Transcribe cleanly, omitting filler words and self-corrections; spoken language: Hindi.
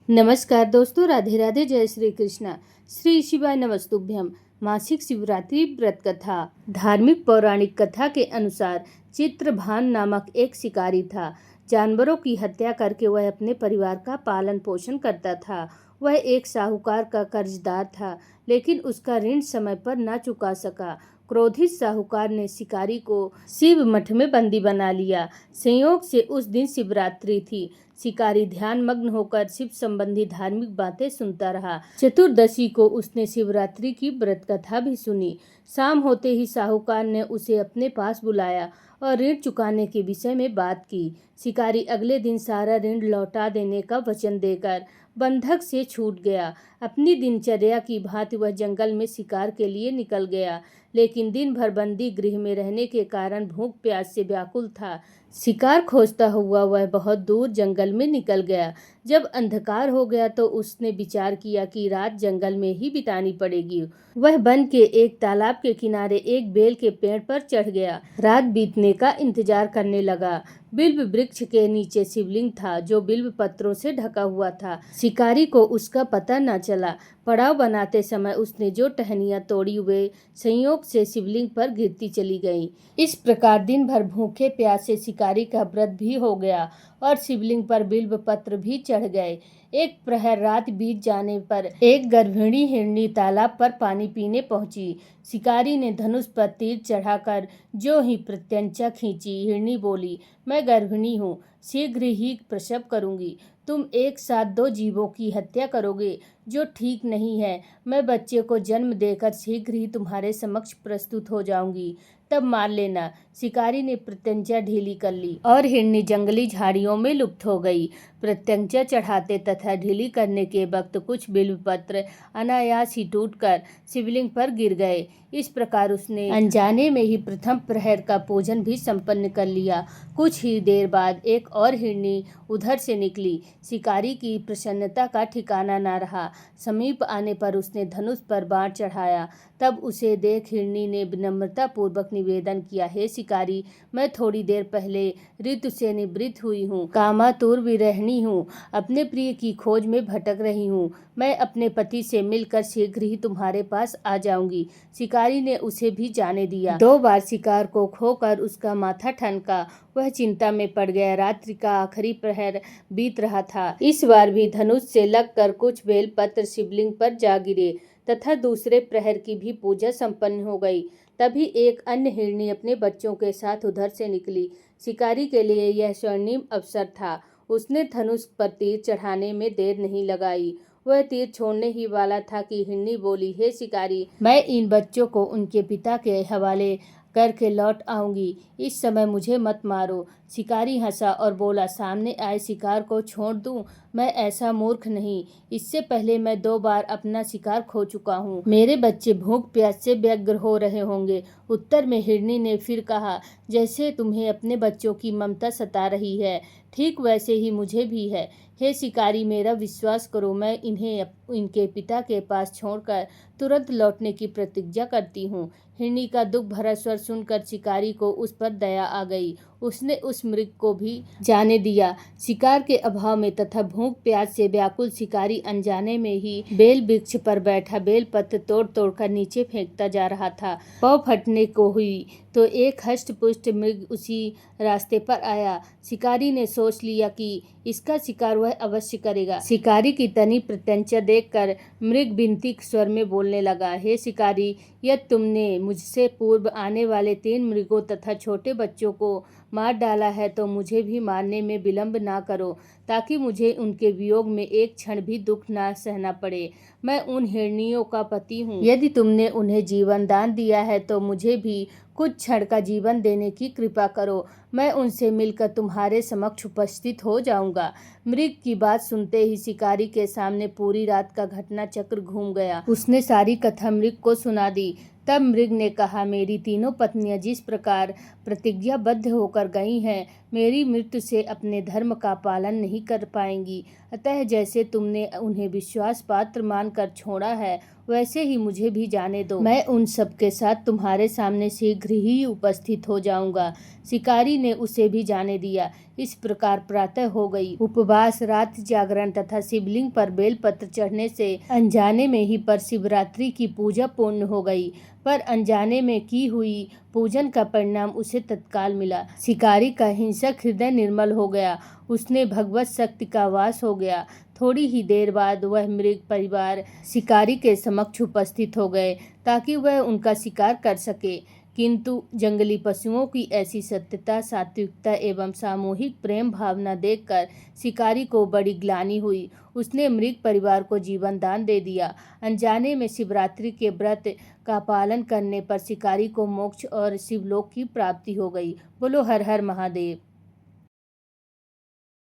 नमस्कार दोस्तों, राधे राधे, जय श्री कृष्णा। श्री शिवाय नमस्तुभ्यम। मासिक शिवरात्रि व्रत कथा। धार्मिक पौराणिक कथा के अनुसार चित्रभान नामक एक शिकारी था। जानवरों की हत्या करके वह अपने परिवार का पालन पोषण करता था। वह एक साहूकार का कर्जदार था, लेकिन उसका ऋण समय पर न चुका सका। क्रोधित साहूकार ने शिकारी को शिव मठ में बंदी बना लिया। संयोग से उस दिन शिवरात्रि थी। शिकारी ध्यान मग्न होकर शिव संबंधी धार्मिक बातें सुनता रहा। चतुर्दशी को उसने शिवरात्रि की व्रत कथा भी सुनी। शाम होते ही साहूकार ने उसे अपने पास बुलाया और ऋण चुकाने के विषय में बात की। शिकारी अगले दिन सारा ऋण लौटा देने का वचन देकर बंधक से छूट गया। अपनी दिनचर्या की भांति वह जंगल में शिकार के लिए निकल गया, लेकिन दिन भर बंदी गृह में रहने के कारण भूख प्यास से व्याकुल था। शिकार खोजता हुआ वह बहुत दूर जंगल में निकल गया। जब अंधकार हो गया तो उसने विचार किया कि रात जंगल में ही बितानी पड़ेगी। वह वन के एक तालाब के किनारे एक बेल के पेड़ पर चढ़ गया। रात बीतने का इंतजार करने लगा। बिल्व वृक्ष के नीचे शिवलिंग था, जो बिल्व पत्रों से ढका हुआ था। शिकारी को उसका पता न चला। पड़ाव बनाते समय उसने जो टहनियां तोड़ी वे संयोग से शिवलिंग पर गिरती चली गईं। इस प्रकार दिन भर भूखे प्यासे शिकारी का व्रत भी हो गया और शिवलिंग पर बिल्व पत्र भी चढ़ गए। एक प्रहर रात बीत जाने पर एक गर्भिणी हिरनी तालाब पर पानी पीने पहुंची। शिकारी ने धनुष पर तीर चढ़ाकर जो ही प्रत्यंचा खींची। हिरनी बोली, मैं गर्भिणी हूँ, शीघ्र ही प्रसव करूंगी। तुम एक साथ दो जीवों की हत्या करोगे, जो ठीक नहीं है। मैं बच्चे को जन्म देकर शीघ्र ही तुम्हारे समक्ष प्रस्तुत हो जाऊंगी, तब मार लेना। शिकारी ने प्रत्यंचा ढीली कर ली और हिरनी जंगली झाड़ियों में लुप्त हो गई। प्रत्यंचा चढ़ाते तथा ढीली करने के वक्त कुछ बिल्व पत्र अनायास ही टूटकर शिवलिंग पर गिर गए। इस प्रकार उसने अनजाने में ही प्रथम प्रहर का पूजन भी संपन्न कर लिया। कुछ ही देर बाद एक और हिरनी उधर से निकली। शिकारी की प्रसन्नता का ठिकाना न रहा। समीप आने पर उसने धनुष पर बाण चढ़ाया। तब उसे देख हिरनी ने विनम्रता पूर्वक निवेदन किया, हे शिकारी, मैं थोड़ी देर पहले ऋतु से निवृत्त हुई हूँ, कामातुर विरहिणी हूँ, अपने प्रिय की खोज में भटक रही हूँ। मैं अपने पति से मिलकर शीघ्र ही तुम्हारे पास आ जाऊंगी। शिकारी ने उसे भी जाने दिया। 2 बार शिकार को खोकर उसका माथा ठनका। वह चिंता में पड़ गया। रात्रि का आखिरी प्रहर बीत रहा था। इस बार भी धनुष से लगकर कुछ बेल पत्र शिवलिंग पर जा गिरे तथा दूसरे प्रहर की भी पूजा संपन्न हो गई। तभी एक अन्य हिरनी अपने बच्चों के साथ उधर से निकली। शिकारी के लिए यह स्वर्णिम अवसर था। उसने धनुष पर तीर चढ़ाने में देर नहीं लगाई। वह तीर छोड़ने ही वाला था कि हिरनी बोली, हे शिकारी, मैं इन बच्चों को उनके पिता के हवाले करके लौट आऊंगी। इस समय मुझे मत मारो। शिकारी हंसा और बोला, सामने आए शिकार को छोड़ दूं? मैं ऐसा मूर्ख नहीं। इससे पहले मैं 2 बार अपना शिकार खो चुका हूँ। मेरे बच्चे भूख प्यास से व्यग्र हो रहे होंगे। उत्तर में हिरनी ने फिर कहा, जैसे तुम्हें अपने बच्चों की ममता सता रही है, ठीक वैसे ही मुझे भी है। हे शिकारी, मेरा विश्वास करो, मैं इन्हें इनके पिता के पास छोड़कर तुरंत लौटने की प्रतिज्ञा करती हूँ। हिरनी का दुख भरा स्वर सुनकर शिकारी को उस पर दया आ गई। उसने उस मृग को भी जाने दिया। शिकार के अभाव में तथा भूख प्यास से व्याकुल शिकारी अनजाने में ही बेल वृक्ष पर बैठा बेल पत्र तोड़ तोड़ कर नीचे फेंकता जा रहा था। पाँव फटने को हुई तो एक हष्ट पुष्ट मृग उसी रास्ते पर आया। शिकारी ने सोच लिया कि इसका शिकार वह अवश्य करेगा। शिकारी की तनी प्रत्यंचा देखकर मृग विनती स्वर में बोलने लगा, हे शिकारी, यदि तुमने मुझसे पूर्व आने वाले 3 मृगों तथा छोटे बच्चों को मार डाला है तो मुझे भी मारने में विलंब ना करो, ताकि मुझे उनके वियोग में एक क्षण भी दुख ना सहना पड़े। मैं उन हिरनियों का पति हूँ। यदि तुमने उन्हें जीवन दान दिया है तो मुझे भी कुछ क्षण का जीवन देने की कृपा करो। मैं उनसे मिलकर तुम्हारे समक्ष उपस्थित हो जाऊंगा। मृग की बात सुनते ही शिकारी के सामने पूरी रात का घटना चक्र घूम गया। उसने सारी कथा मृग को सुना दी। तब मृग ने कहा, मेरी तीनों पत्नियां जिस प्रकार प्रतिज्ञाबद्ध होकर गई हैं, मेरी मृत्यु से अपने धर्म का पालन नहीं कर पाएंगी। अतः जैसे तुमने उन्हें विश्वास पात्र मानकर छोड़ा है, वैसे ही मुझे भी जाने दो। मैं उन सब के साथ तुम्हारे सामने शीघ्र ही उपस्थित हो जाऊंगा। शिकारी ने उसे भी जाने दिया। इस प्रकार प्रातः हो गई। उपवास, रात जागरण तथा शिवलिंग पर बेलपत्र चढ़ने से अनजाने में ही पर शिवरात्रि की पूजा पूर्ण हो गई। पर अनजाने में की हुई पूजन का परिणाम उसे तत्काल मिला। शिकारी का हिंसक हृदय निर्मल हो गया, उसने भगवत शक्ति का वास हो गया। थोड़ी ही देर बाद वह मृग परिवार शिकारी के समक्ष उपस्थित हो गए ताकि वह उनका शिकार कर सके। किंतु जंगली पशुओं की ऐसी सत्यता, सात्विकता एवं सामूहिक प्रेम भावना देखकर शिकारी को बड़ी ग्लानि हुई। उसने मृग परिवार को जीवन दान दे दिया। अनजाने में शिवरात्रि के व्रत का पालन करने पर शिकारी को मोक्ष और शिवलोक की प्राप्ति हो गई। बोलो हर हर महादेव।